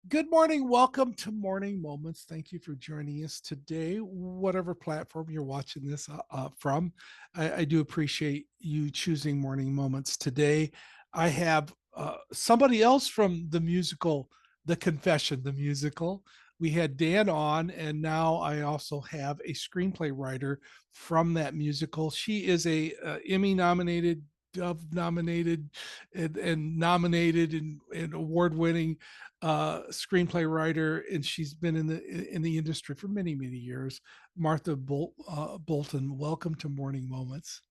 Good morning. Welcome to Morning Moments. Thank you for joining us today, whatever platform you're watching this from. I do appreciate you choosing Morning Moments today. I have somebody else from the musical, The Confession, the musical. We had Dan on, and now I also have a screenplay writer from that musical. She is a Emmy nominated, Dove nominated, and nominated and award winning screenplay writer, and she's been in the industry for many years. Martha Bolton, welcome to Morning Moments.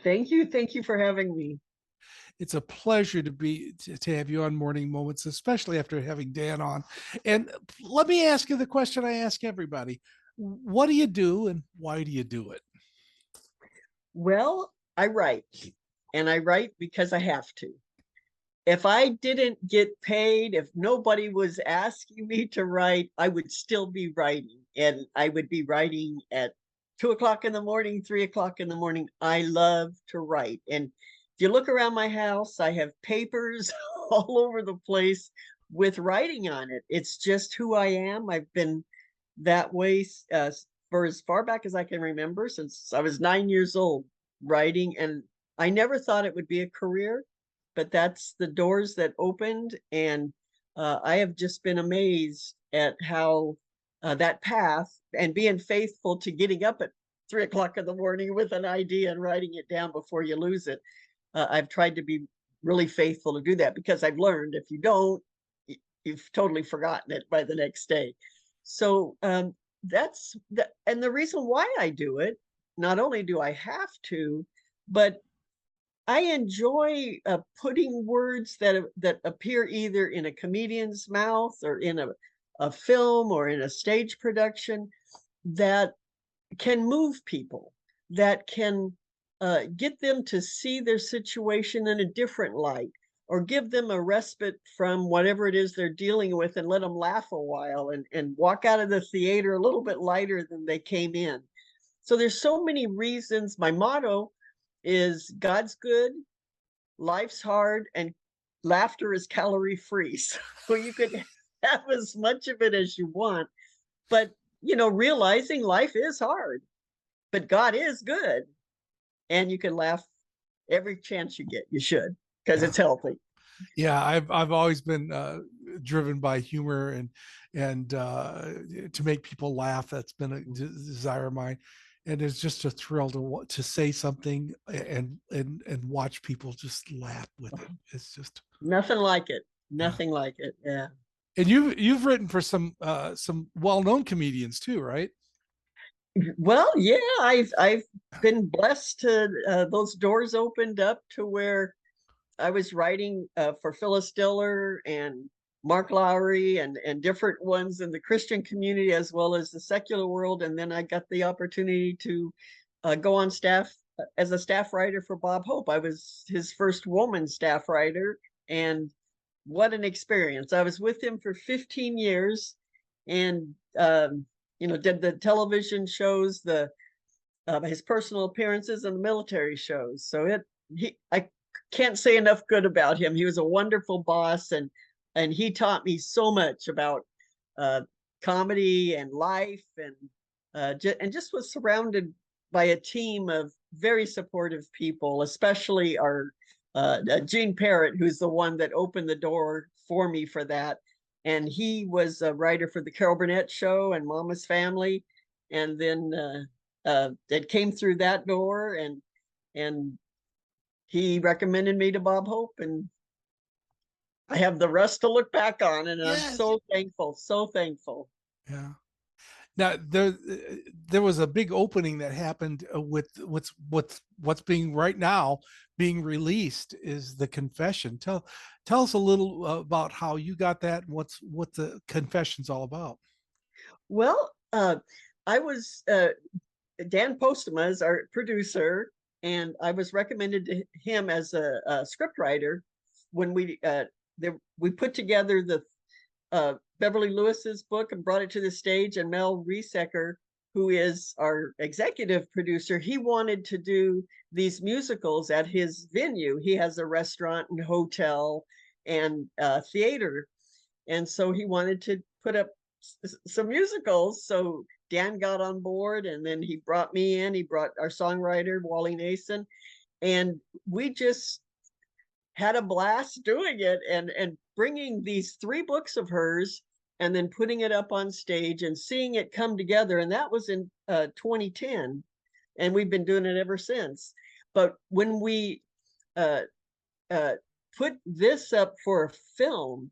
Thank you. Thank you for having me. It's a pleasure to have you on Morning Moments, especially after having Dan on. And let me ask you the question I ask everybody: what do you do, and why do you do it? Well, I write, and I write because I have to. If I didn't get paid, if nobody was asking me to write, I would still be writing. And I would be writing at 2 o'clock in the morning, 3 o'clock in the morning. I love to write. And if you look around my house, I have papers all over the place with writing on it. It's just who I am. I've been that way for as far back as I can remember, since I was 9 years old, writing. And I never thought it would be a career, but that's the doors that opened. And I have just been amazed at how that path and being faithful to getting up at 3 o'clock in the morning with an idea and writing it down before you lose it. I've tried to be really faithful to do that, because I've learned if you don't, you've totally forgotten it by the next day. So that's the and the reason why I do it. Not only do I have to, but I enjoy putting words that appear either in a comedian's mouth or in a film or in a stage production that can move people, that can get them to see their situation in a different light, or give them a respite from whatever it is they're dealing with, and let them laugh a while and walk out of the theater a little bit lighter than they came in. So there's so many reasons. My motto is God's good, life's hard, and laughter is calorie free. So you could have as much of it as you want, but realizing life is hard, but God is good, and you can laugh every chance you get. You should, because Yeah, it's healthy. yeah. I've always been driven by humor and to make people laugh. That's been a desire of mine, and it's just a thrill to say something and watch people just laugh with it. It's just Nothing like it. yeah. Nothing like it. Yeah. And you've written for some well known comedians too, right? Well, yeah, I've been blessed to those doors opened up to where I was writing for Phyllis Diller and Mark Lowry and different ones in the Christian community as well as the secular world. And then I got the opportunity to go on staff as a staff writer for Bob Hope. I was his first woman staff writer, and what an experience. I was with him for 15 years, and did the television shows, the his personal appearances, and the military shows. So I can't say enough good about him. He was a wonderful boss, and he taught me so much about uh, comedy and life, and just was surrounded by a team of very supportive people, especially our Gene Parrott, who's the one that opened the door for me for that. And he was a writer for the Carol Burnett Show and Mama's Family, and then it came through that door, and he recommended me to Bob Hope, and I have the rest to look back on, and I'm Yes. so thankful, so thankful. Yeah. Now there was a big opening that happened with what's being right now being released is The Confession. Tell us a little about how you got that and what The Confession's all about. Well, I was Dan Postema is our producer, and I was recommended to him as a script writer when we put together the Beverly Lewis's book and brought it to the stage. And Mel Riesecker, who is our executive producer, he wanted to do these musicals at his venue. He has a restaurant and hotel and theater. And so he wanted to put up some musicals. So Dan got on board, and then he brought me in. He brought our songwriter, Wally Nason, and we just had a blast doing it, and bringing these 3 books of hers and then putting it up on stage and seeing it come together. And that was in 2010, and we've been doing it ever since. But when we uh, put this up for a film,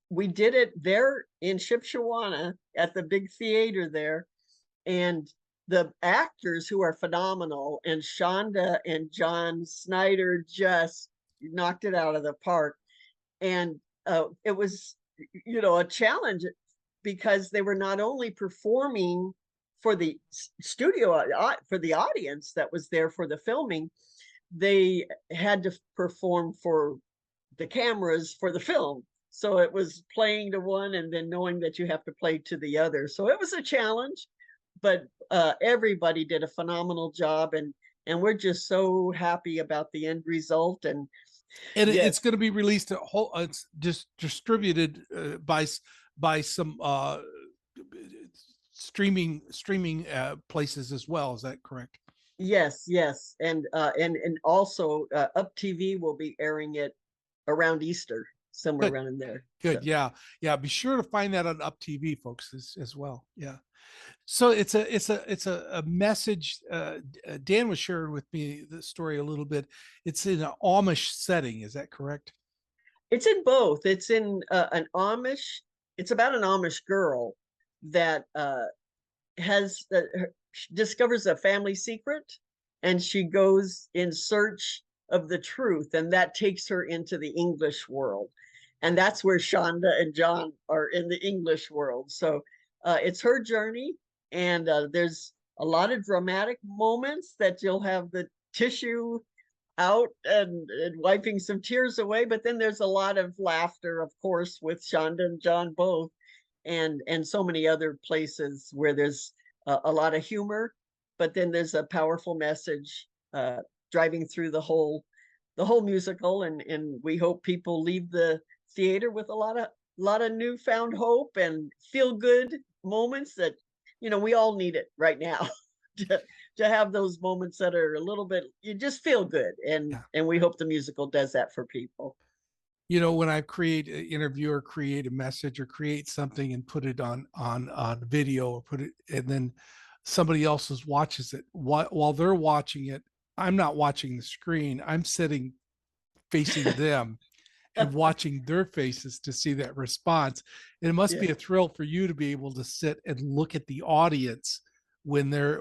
we did it there in Shipshewana at the big theater there. And the actors, who are phenomenal, and Shonda and John Snyder just knocked it out of the park. And it was, a challenge, because they were not only performing for the studio, for the audience that was there for the filming, they had to perform for the cameras for the film. So it was playing to one and then knowing that you have to play to the other. So it was a challenge, but everybody did a phenomenal job, and we're just so happy about the end result. And yes, it's going to be released at whole. It's just distributed by some streaming places as well. Is that correct? yes, and also Up TV will be airing it around Easter, somewhere Good, around in there. good. So Yeah. Be sure to find that on Up TV, folks, as well. Yeah. So it's a message. Dan was sharing with me the story a little bit. It's in an Amish setting. Is that correct? it's in both. It's in an Amish. It's about an Amish girl that has discovers a family secret, and she goes in search of the truth, and that takes her into the English world. And that's where Shonda and John are, in the English world. So it's her journey, and there's a lot of dramatic moments that you'll have the tissue out and wiping some tears away, but then there's a lot of laughter, of course, with Shonda and John both, and so many other places where there's a lot of humor, but then there's a powerful message driving through the whole musical, and we hope people leave the theater with a lot of newfound hope and feel good moments that we all need it right now. to have those moments that are a little bit, you just feel good, and Yeah. and we hope the musical does that for people. When I create an interview or create a message or create something and put it on video, or put it, and then somebody else watches it while they're watching it, I'm not watching the screen. I'm sitting facing them and watching their faces to see that response. And it must be Yeah. a thrill for you to be able to sit and look at the audience when they're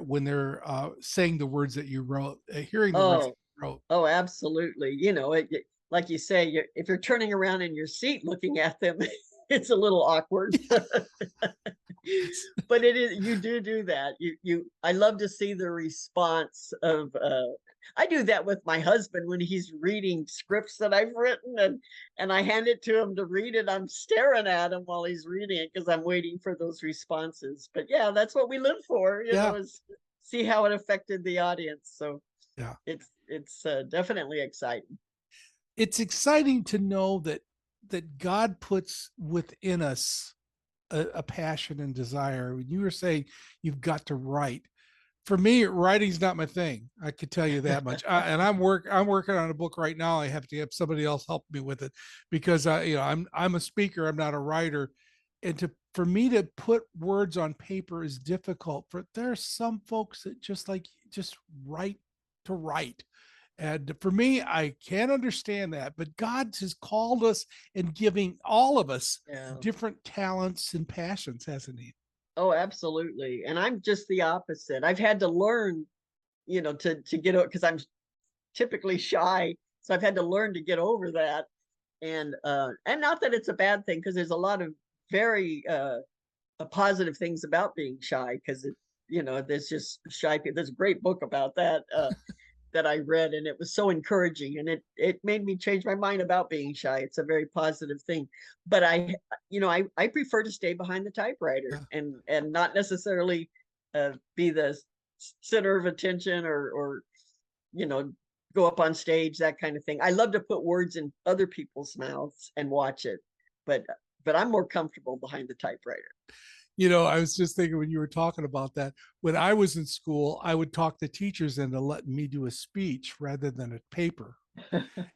saying the words that you wrote, hearing the words that Oh, you wrote. oh, absolutely. Like you say, if you're turning around in your seat looking at them, it's a little awkward. But it is, you do that. I love to see the response of I do that with my husband when he's reading scripts that I've written, and I hand it to him to read it. I'm staring at him while he's reading it because I'm waiting for those responses. But yeah, that's what we live for, Yeah, is see how it affected the audience. So yeah. it's definitely exciting. It's exciting to know that God puts within us a passion and desire. When you were saying you've got to write, for me, writing's not my thing. I could tell you that much. And I'm working on a book right now. I have to have somebody else help me with it because I'm a speaker. I'm not a writer, and for me to put words on paper is difficult. There are some folks that just write to write. And for me, I can't understand that, but God has called us and giving all of us Yeah. different talents and passions, hasn't he? Oh, absolutely. And I'm just the opposite. I've had to learn, to get over, because I'm typically shy. So I've had to learn to get over that. And not that it's a bad thing, because there's a lot of very positive things about being shy, because there's just shy people. There's a great book about that that I read, and it was so encouraging, and it made me change my mind about being shy. It's a very positive thing. But I prefer to stay behind the typewriter, Yeah. and not necessarily be the center of attention, or you know go up on stage, that kind of thing. I love to put words in other people's mouths and watch it, but but I'm more comfortable behind the typewriter. I was just thinking when you were talking about that, when I was in school, I would talk the teachers into letting me do a speech rather than a paper.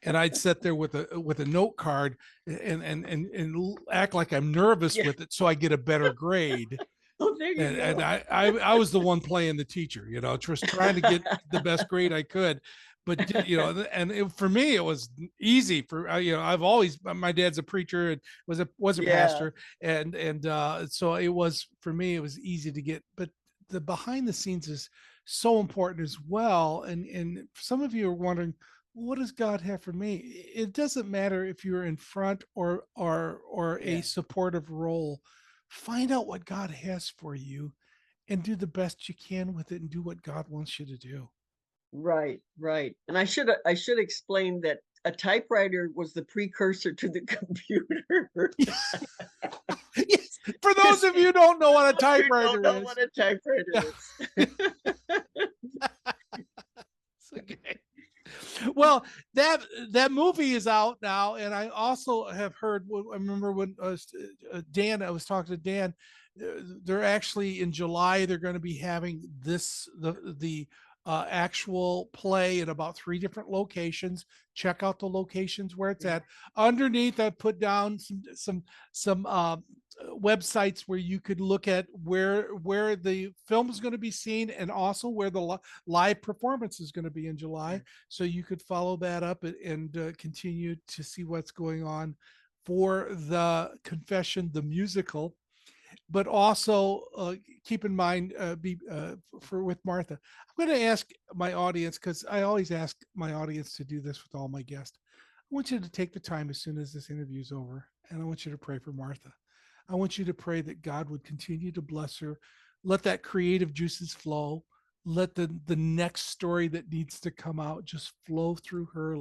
And I'd sit there with a note card and act like I'm nervous Yeah. with it so I get a better grade. Oh, there you And go. I was the one playing the teacher, just trying to get the best grade I could. But for me it was easy for I've always, my dad's a preacher and was a Yeah, pastor, and so it was, for me it was easy to get. But the behind the scenes is so important as well. And some of you are wondering, what does God have for me? It doesn't matter if you're in front or a yeah. supportive role. Find out what God has for you and do the best you can with it and do what God wants you to do. Right, right. And I should explain that a typewriter was the precursor to the computer. Yes, for those Because of you who don't know what a you don't typewriter know is. what a typewriter is. Okay. Well, that movie is out now, and I also have heard. I remember when Dan, I was talking to Dan. They're actually in July. They're going to be having the actual play in about 3 different locations. Check out the locations where it's at. Underneath, I put down some websites where you could look at where the film is going to be seen, and also where the live performance is going to be in July, so you could follow that up and continue to see what's going on for the Confession, the musical. But also keep in mind, be for with Martha. I'm going to ask my audience, because I always ask my audience to do this with all my guests. I want you to take the time as soon as this interview is over, and I want you to pray for Martha. I want you to pray that God would continue to bless her, let that creative juices flow, let the next story that needs to come out just flow through her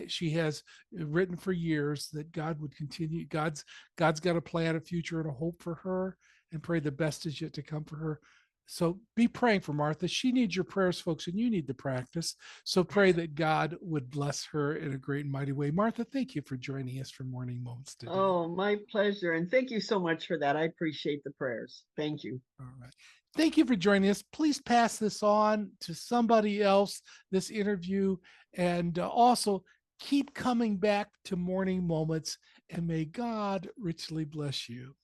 she has written for years, that God would continue. God's got a plan, a future, and a hope for her, and pray the best is yet to come for her. So be praying for Martha. She needs your prayers, folks, and you need to practice. So pray that God would bless her in a great and mighty way. Martha, thank you for joining us for Morning Moments today. Oh, my pleasure. And thank you so much for that. I appreciate the prayers. Thank you. All right. Thank you for joining us. Please pass this on to somebody else, this interview, and also keep coming back to Morning Moments, and may God richly bless you.